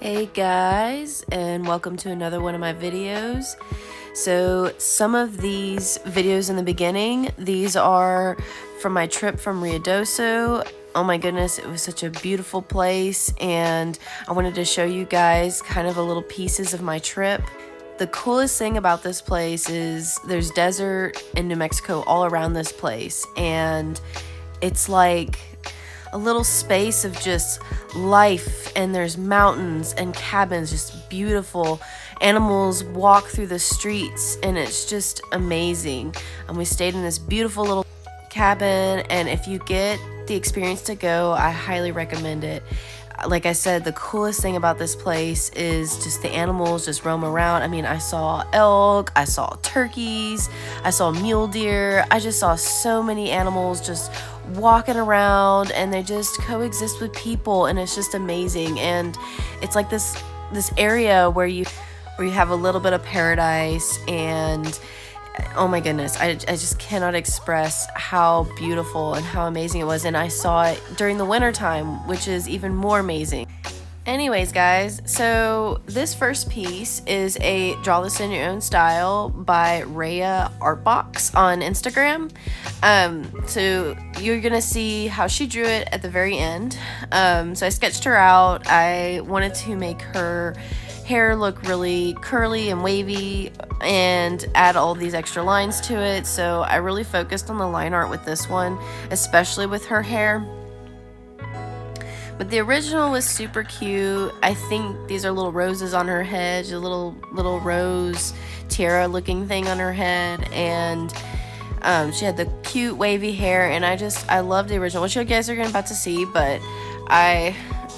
Hey guys, and welcome to another one of my videos. So some of these videos in the beginning, these are from my trip from Ruidoso. Oh my goodness, it was such a beautiful place, and I wanted to show you guys kind of a little pieces of my trip. The coolest thing about this place is there's desert in New Mexico all around this place, and it's like a little space of just life, and there's mountains and cabins, just beautiful. Animals walk through the streets, and it's just amazing. And we stayed in this beautiful little cabin, and if you get the experience to go, I highly recommend it. Like I said, the coolest thing about this place is just the animals just roam around. I mean, I saw elk, I saw turkeys, I saw mule deer. I just saw so many animals just walking around, and they just coexist with people, and it's just amazing. And it's like this area where you have a little bit of paradise, and oh my goodness, I just cannot express how beautiful and how amazing it was. And I saw it during the winter time, which is even more amazing. Anyways, guys, so this first piece is a Draw This in Your Own Style by Rhea Artbox on Instagram. So you're gonna see how she drew it at the very end. So I sketched her out. I wanted to make her hair look really curly and wavy and add all these extra lines to it. So I really focused on the line art with this one, especially with her hair. But the original was super cute. I think these are little roses on her head, a little rose tiara looking thing on her head, and she had the cute wavy hair, and I love the original, which you guys are about to see. But I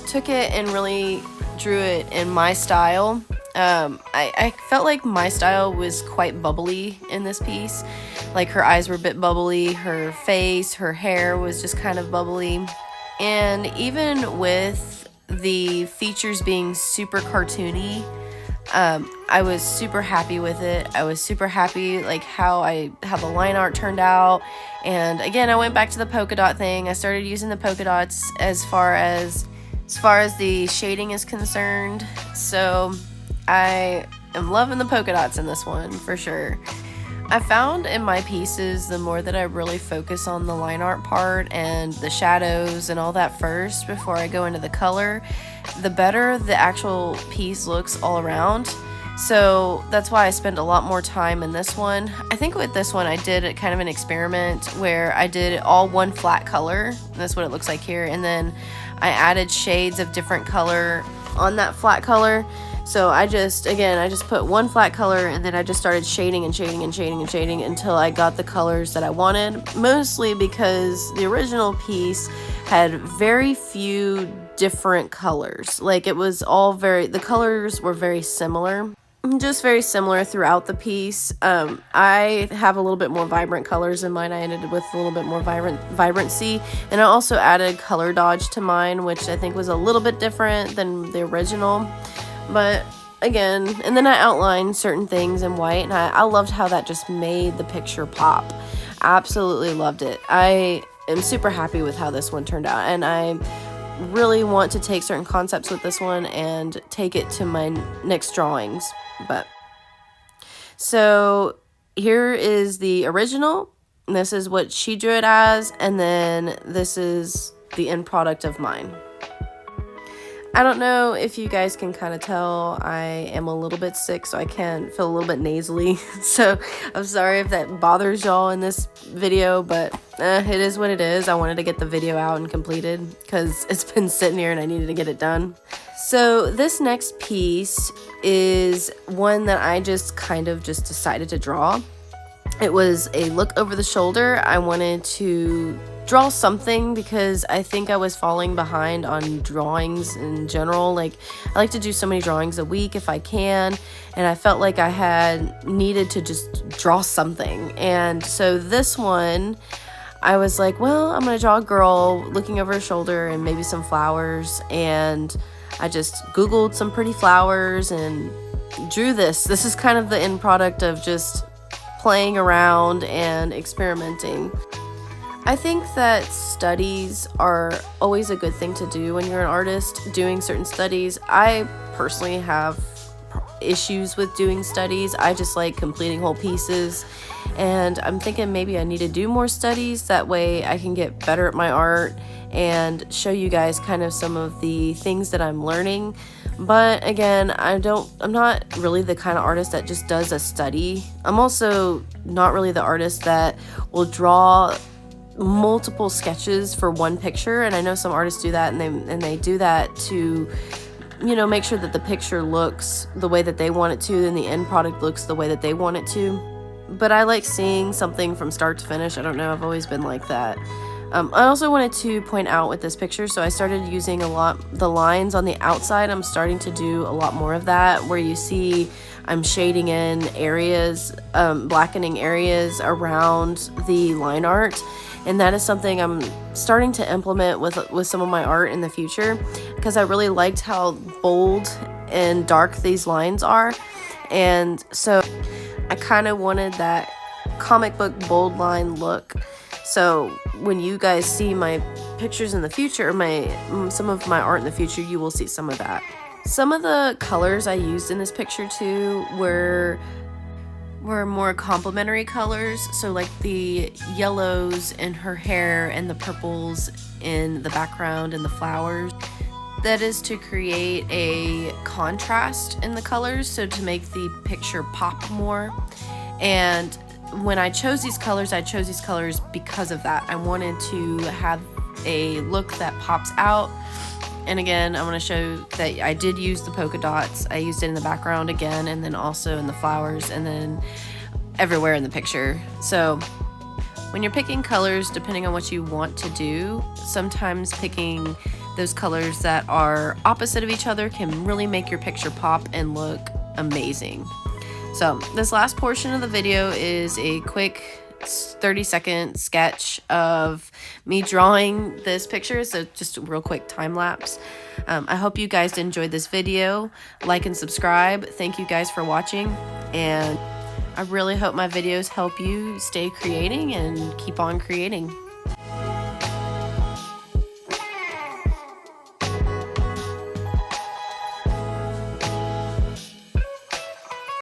took it and really drew it in my style. I felt like my style was quite bubbly in this piece. Like her eyes were a bit bubbly, her face, her hair was just kind of bubbly. And even with the features being super cartoony, I was super happy with it. I was super happy like how the line art turned out. And again, I went back to the polka dot thing. I started using the polka dots as far as the shading is concerned. So I am loving the polka dots in this one for sure. I found in my pieces, the more that I really focus on the line art part and the shadows and all that first before I go into the color, the better the actual piece looks all around. So that's why I spend a lot more time in this one. I think with this one I did kind of an experiment where I did all one flat color. That's what it looks like here. And then I added shades of different color on that flat color. So I just put one flat color, and then I just started shading until I got the colors that I wanted, mostly because the original piece had very few different colors. Like it was all the colors were very similar. Just very similar throughout the piece. I have a little bit more vibrant colors in mine. I ended with a little bit more vibrancy, and I also added color dodge to mine, which I think was a little bit different than the original. But again, and then I outlined certain things in white, and I loved how that just made the picture pop. Absolutely loved it. I am super happy with how this one turned out, and I really want to take certain concepts with this one and take it to my next drawings. But so here is the original, and this is what she drew it as, and then this is the end product of mine. I don't know if you guys can kind of tell, I am a little bit sick, so I can feel a little bit nasally. So I'm sorry if that bothers y'all in this video, but it is what it is. I wanted to get the video out and completed because it's been sitting here and I needed to get it done. So this next piece is one that I just decided to draw. It was a look over the shoulder. I wanted to draw something because I think I was falling behind on drawings in general. Like I like to do so many drawings a week if I can, and I felt like I had needed to just draw something. And so this one, I was like, well, I'm gonna draw a girl looking over her shoulder and maybe some flowers, and I just googled some pretty flowers and drew this. This is kind of the end product of just playing around and experimenting. I think that studies are always a good thing to do when you're an artist, doing certain studies. I personally have issues with doing studies. I just like completing whole pieces, and I'm thinking maybe I need to do more studies. That way I can get better at my art and show you guys kind of some of the things that I'm learning. But again, I'm not really the kind of artist that just does a study. I'm also not really the artist that will draw multiple sketches for one picture, and I know some artists do that, and they do that to, you know, make sure that the picture looks the way that they want it to and the end product looks the way that they want it to. But I like seeing something from start to finish. I don't know, I've always been like that. I also wanted to point out with this picture, so I started using a lot the lines on the outside. I'm starting to do a lot more of that, where you see I'm shading in areas, blackening areas around the line art. And that is something I'm starting to implement with some of my art in the future, because I really liked how bold and dark these lines are. And so I kind of wanted that comic book bold line look. So when you guys see my pictures in the future, some of my art in the future, you will see some of that. Some of the colors I used in this picture too were more complementary colors, so like the yellows in her hair and the purples in the background and the flowers. That is to create a contrast in the colors, so to make the picture pop more. And when I chose these colors because of that. I wanted to have a look that pops out. And again, I want to show that I did use the polka dots. I used it in the background again, and then also in the flowers, and then everywhere in the picture. So when you're picking colors, depending on what you want to do, sometimes picking those colors that are opposite of each other can really make your picture pop and look amazing. So this last portion of the video is a quick 30-second sketch of me drawing this picture, so just a real quick time lapse. I hope you guys enjoyed this video. Like and subscribe. Thank you guys for watching, and I really hope my videos help you stay creating and keep on creating.